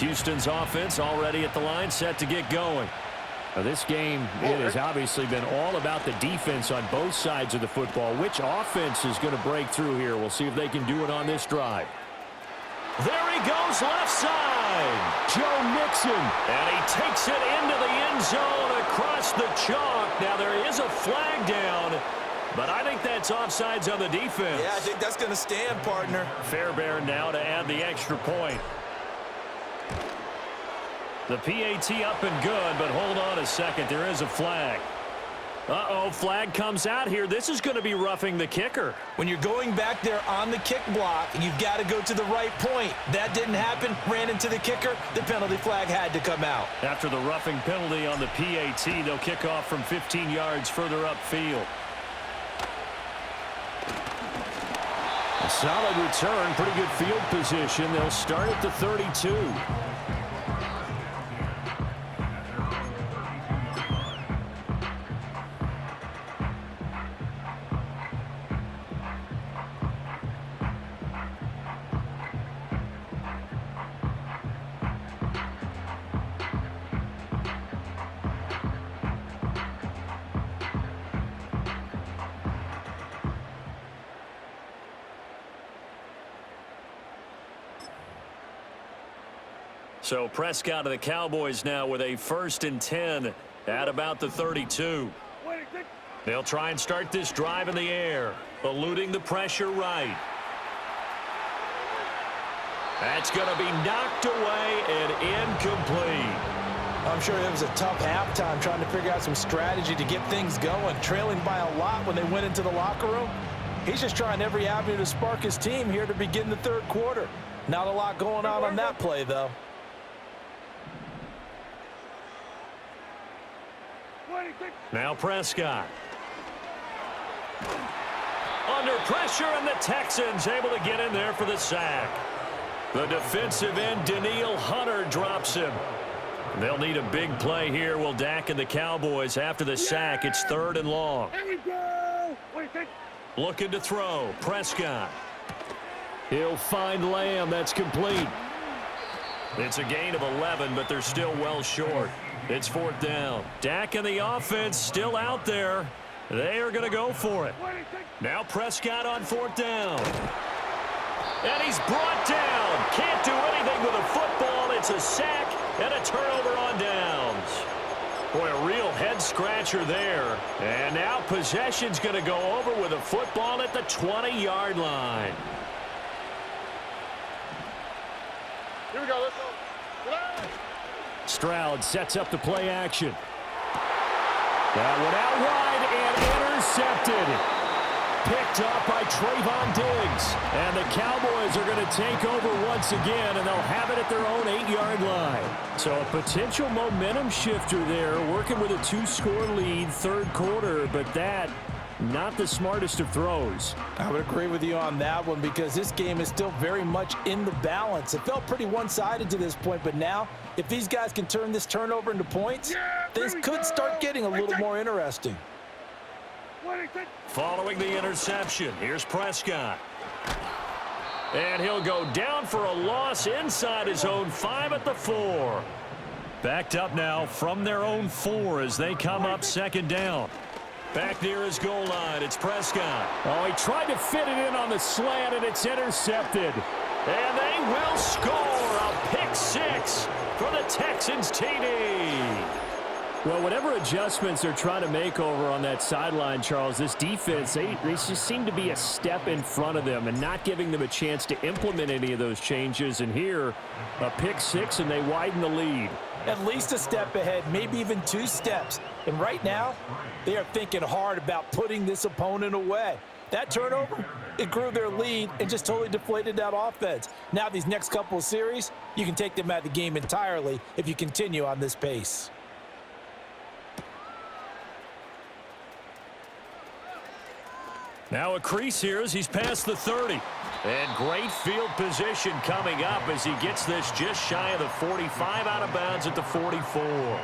Houston's offense already at the line, set to get going. Now, this game, it has obviously been all about the defense on both sides of the football. Which offense is going to break through here? We'll see if they can do it on this drive. There he goes, left side. Joe Mixon. And he takes it into the end zone across the chalk. Now, there is a flag down, but I think that's offsides on the defense. Yeah, I think that's going to stand, partner. Fairbairn now to add the extra point. The PAT up and good, but hold on a second. There is a flag. Uh-oh, flag comes out here. This is going to be roughing the kicker. When you're going back there on the kick block, you've got to go to the right point. That didn't happen. Ran into the kicker. The penalty flag had to come out. After the roughing penalty on the PAT, they'll kick off from 15 yards further upfield. A solid return, pretty good field position. They'll start at the 32. So Prescott of the Cowboys now with a 1st and 10 at about the 32. They'll try and start this drive in the air, eluding the pressure right. That's going to be knocked away and incomplete. I'm sure it was a tough halftime trying to figure out some strategy to get things going, trailing by a lot when they went into the locker room. He's just trying every avenue to spark his team here to begin the third quarter. Not a lot going on that play, though. Now Prescott. Under pressure, and the Texans able to get in there for the sack. The defensive end, Danielle Hunter, drops him. They'll need a big play here. Will Dak and the Cowboys after the sack. It's 3rd and long. Looking to throw. Prescott. He'll find Lamb. That's complete. It's a gain of 11, but they're still well short. It's 4th down. Dak and the offense still out there. They are going to go for it. Now Prescott on 4th down. And he's brought down. Can't do anything with a football. It's a sack and a turnover on downs. Boy, a real head-scratcher there. And now possession's going to go over with a football at the 20-yard line. Here we go. Let's go. Stroud sets up the play action. That one out wide and intercepted. Picked up by Trayvon Diggs. And the Cowboys are going to take over once again, and they'll have it at their own 8-yard line. So a potential momentum shifter there, working with a 2-score lead, third quarter, but that not the smartest of throws. I would agree with you on that one because this game is still very much in the balance. It felt pretty one-sided to this point, but now if these guys can turn this turnover into points, things could start getting a little more interesting. Following the interception, here's Prescott. And he'll go down for a loss inside his own 5 at the 4. Backed up now from their own 4 as they come up 2nd down. Back near his goal line, it's Prescott. Oh, he tried to fit it in on the slant, and it's intercepted. And they will score a pick 6 for the Texans TD. Well, whatever adjustments they're trying to make over on that sideline, Charles, this defense, they just seem to be a step in front of them and not giving them a chance to implement any of those changes. And here, a pick 6, and they widen the lead. At least a step ahead, maybe even 2 steps. And right now, they are thinking hard about putting this opponent away. That turnover, it grew their lead and just totally deflated that offense. Now these next couple of series, you can take them out of the game entirely if you continue on this pace. Now a crease here as he's past the 30. And great field position coming up as he gets this just shy of the 45, out of bounds at the 44.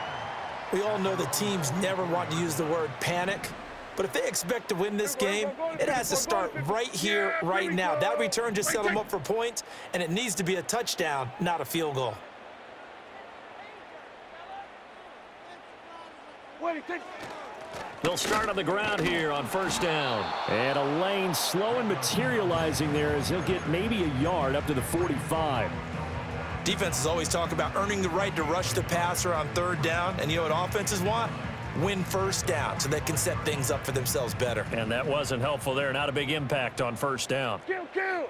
We all know the teams never want to use the word panic, but if they expect to win this game, it has to start right here, right now. That return just set them up for points, and it needs to be a touchdown, not a field goal. They'll start on the ground here on first down. And a lane slow and materializing there as he'll get maybe a yard up to the 45. Defenses always talk about earning the right to rush the passer on third down. And you know what offenses want? Win first down so they can set things up for themselves better. And that wasn't helpful there. Not a big impact on first down. Kill.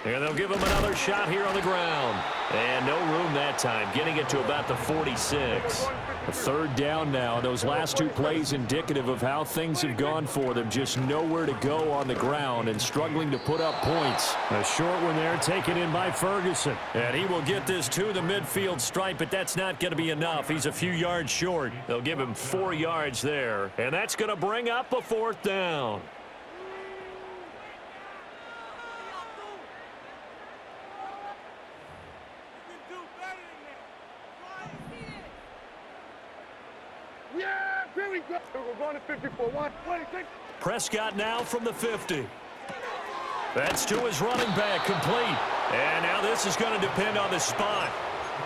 And they'll give him another shot here on the ground. And no room that time, getting it to about the 46. A third down now. Those last two plays indicative of how things have gone for them. Just nowhere to go on the ground and struggling to put up points. A short one there taken in by Ferguson. And he will get this to the midfield stripe, but that's not going to be enough. He's a few yards short. They'll give him 4 yards there. And that's going to bring up a fourth down. We're going to 54. 126. Prescott now from the 50. That's to his running back, complete. And now this is going to depend on the spot.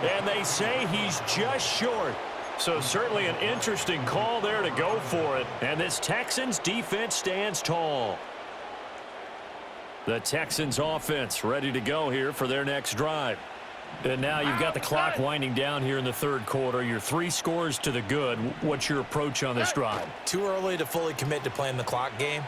And they say he's just short. So certainly an interesting call there to go for it. And this Texans defense stands tall. The Texans offense ready to go here for their next drive. And now you've got the clock winding down here in the third quarter. You're 3 scores to the good. What's your approach on this drive? Too early to fully commit to playing the clock game.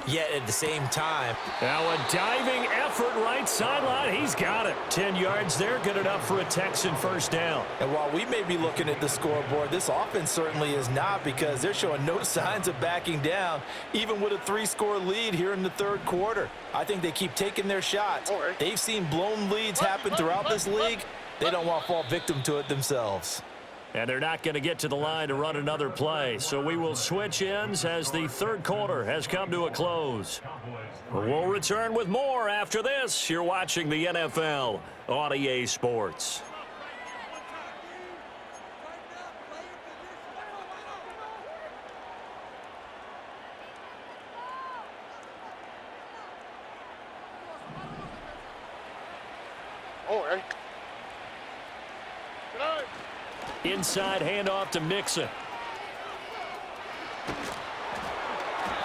Yet at the same time, now a diving effort right sideline. He's got it. 10 yards there. Good enough for a Texan first down. and while we may be looking at the scoreboard, this offense certainly is not, because they're showing no signs of backing down, even with a 3-score lead here in the third quarter. I think they keep taking their shots. They've seen blown leads happen throughout this league. They don't want to fall victim to it themselves. And they're not going to get to the line to run another play. So we will switch ends as the third quarter has come to a close. We'll return with more after this. You're watching the NFL on EA Sports. Inside handoff to Mixon.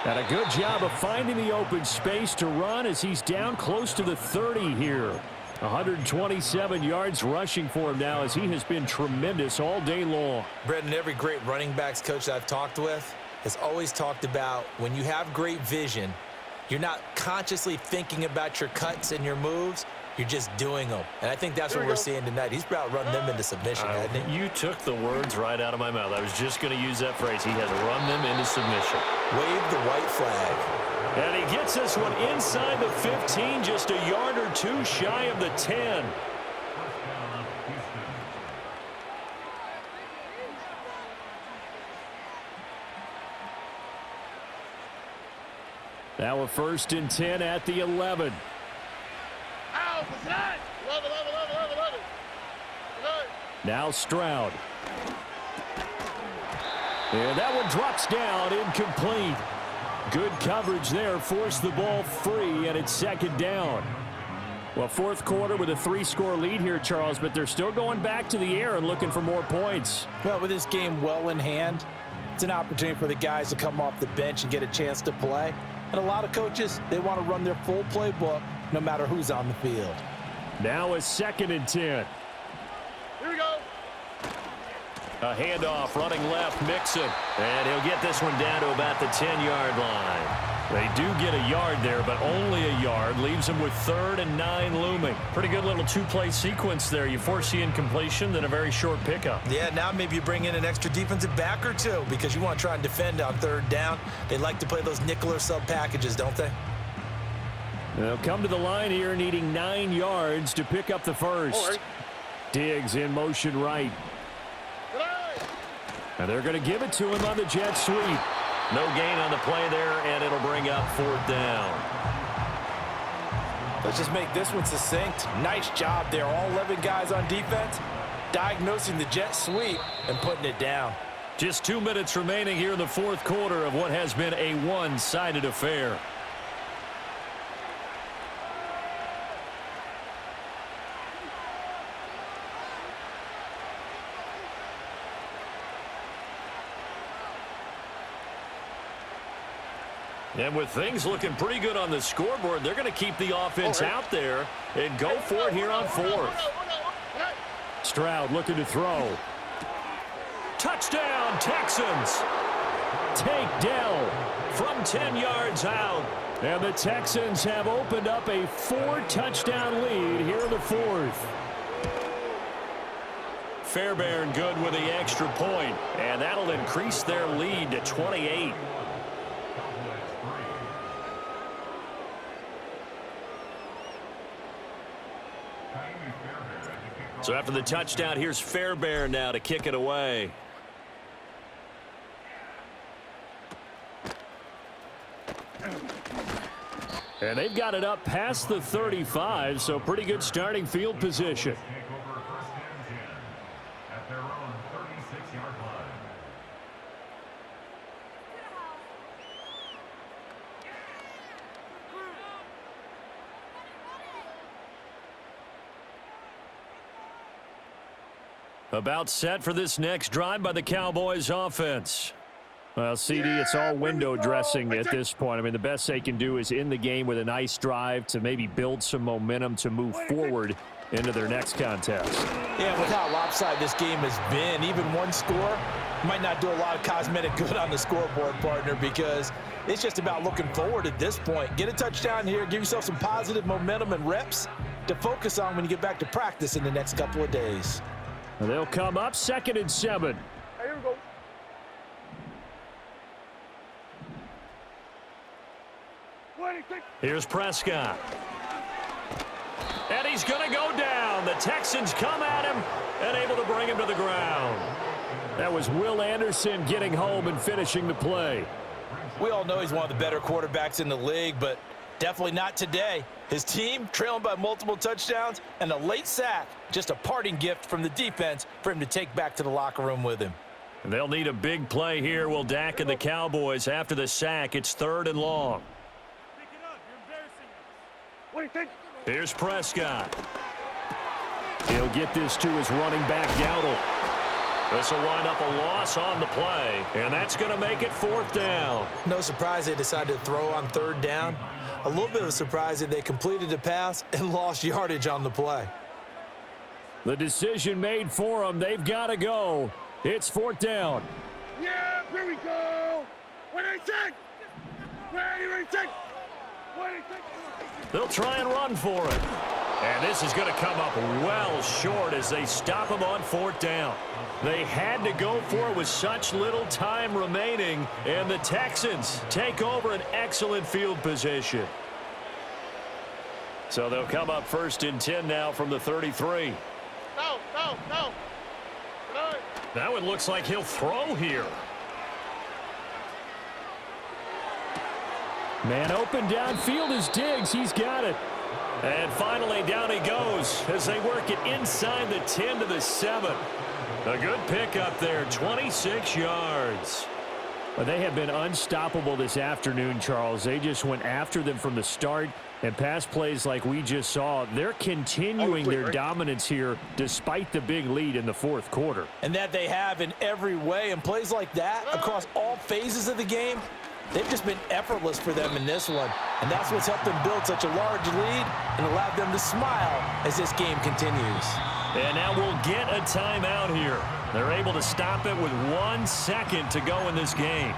And a good job of finding the open space to run as he's down close to the 30 here. 127 yards rushing for him now as he has been tremendous all day long. Brendan, every great running backs coach I've talked with has always talked about when you have great vision, you're not consciously thinking about your cuts and your moves. You're just doing them. And I think that's what we're seeing tonight. He's about running them into submission, hasn't he? You took the words right out of my mouth. I was just going to use that phrase. He has run them into submission. Wave the white flag. And he gets this one inside the 15, just a yard or two shy of the 10. Now a 1st and 10 at the 11. Now Stroud. And that one drops down, incomplete. Good coverage there, forced the ball free, and it's 2nd down. Well, fourth quarter with a 3-score lead here, Charles, but they're still going back to the air and looking for more points. Well, with this game well in hand, it's an opportunity for the guys to come off the bench and get a chance to play. And a lot of coaches, they want to run their full playbook no matter who's on the field. Now a 2nd and 10. Here we go. A handoff running left, Mixon. And he'll get this one down to about the 10-yard line. They do get a yard there, but only a yard. Leaves them with 3rd and 9 looming. Pretty good little 2-play sequence there. You force the incompletion, then a very short pickup. Yeah, now maybe you bring in an extra defensive back or two because you want to try and defend on 3rd down. They like to play those nickel or sub packages, don't they? They'll come to the line here needing 9 yards to pick up the first. Diggs in motion right. And they're going to give it to him on the jet sweep. No gain on the play there, and it'll bring up 4th down. Let's just make this one succinct. Nice job there. All 11 guys on defense diagnosing the jet sweep and putting it down. Just 2 minutes remaining here in the fourth quarter of what has been a one-sided affair. And with things looking pretty good on the scoreboard, they're going to keep the offense out there and go for it here on fourth. Stroud looking to throw. Touchdown, Texans. Take Dell from 10 yards out. And the Texans have opened up a 4-touchdown lead here in the fourth. Fairbairn good with the extra point, and that'll increase their lead to 28. So after the touchdown, here's Fairbairn now to kick it away. And they've got it up past the 35, so pretty good starting field position. About set for this next drive by the Cowboys offense. Well, CD, it's all window dressing at this point. I mean, the best they can do is in the game with a nice drive to maybe build some momentum to move forward into their next contest. Yeah, with how lopsided this game has been, even one score might not do a lot of cosmetic good on the scoreboard, partner, because it's just about looking forward at this point. Get a touchdown here, give yourself some positive momentum and reps to focus on when you get back to practice in the next couple of days. They'll come up 2nd and 7. Here we go. Here's Prescott. And he's going to go down. The Texans come at him and able to bring him to the ground. That was Will Anderson getting home and finishing the play. We all know he's one of the better quarterbacks in the league, but definitely not today. His team trailing by multiple touchdowns and a late sack. Just a parting gift from the defense for him to take back to the locker room with him. They'll need a big play here, Will Dak and the Cowboys. After the sack, it's 3rd and long. Here's Prescott. He'll get this to his running back, Dowdle. This will wind up a loss on the play, and that's going to make it 4th down. No surprise they decided to throw on 3rd down. A little bit of a surprise that they completed the pass and lost yardage on the play. The decision made for them. They've got to go. It's 4th down. Yeah, here we go. What I said. They'll try and run for it. And this is going to come up well short as they stop him on 4th down. They had to go for it with such little time remaining, and the Texans take over an excellent field position. So they'll come up 1st and 10 now from the 33. No. Now it looks like he'll throw here. Man open downfield is Diggs. He's got it. And finally down he goes as they work it inside the 10 to the 7. A good pickup there, 26 yards. Well, they have been unstoppable this afternoon, Charles. They just went after them from the start, and pass plays like we just saw, they're continuing their dominance here despite the big lead in the 4th quarter. And that they have in every way, and plays like that across all phases of the game, they've just been effortless for them in this one. And that's what's helped them build such a large lead and allowed them to smile as this game continues. And now we'll get a timeout here. They're able to stop it with 1 second to go in this game.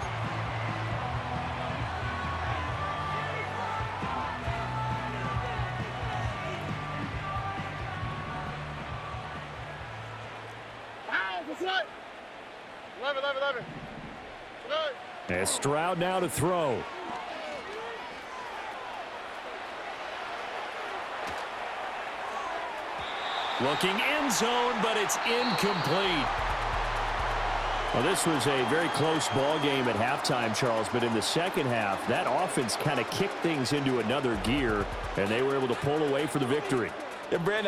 And Stroud now to throw. Looking end zone, but it's incomplete. Well, this was a very close ball game at halftime, Charles, but in the second half, that offense kind of kicked things into another gear, and they were able to pull away for the victory. And Brandon,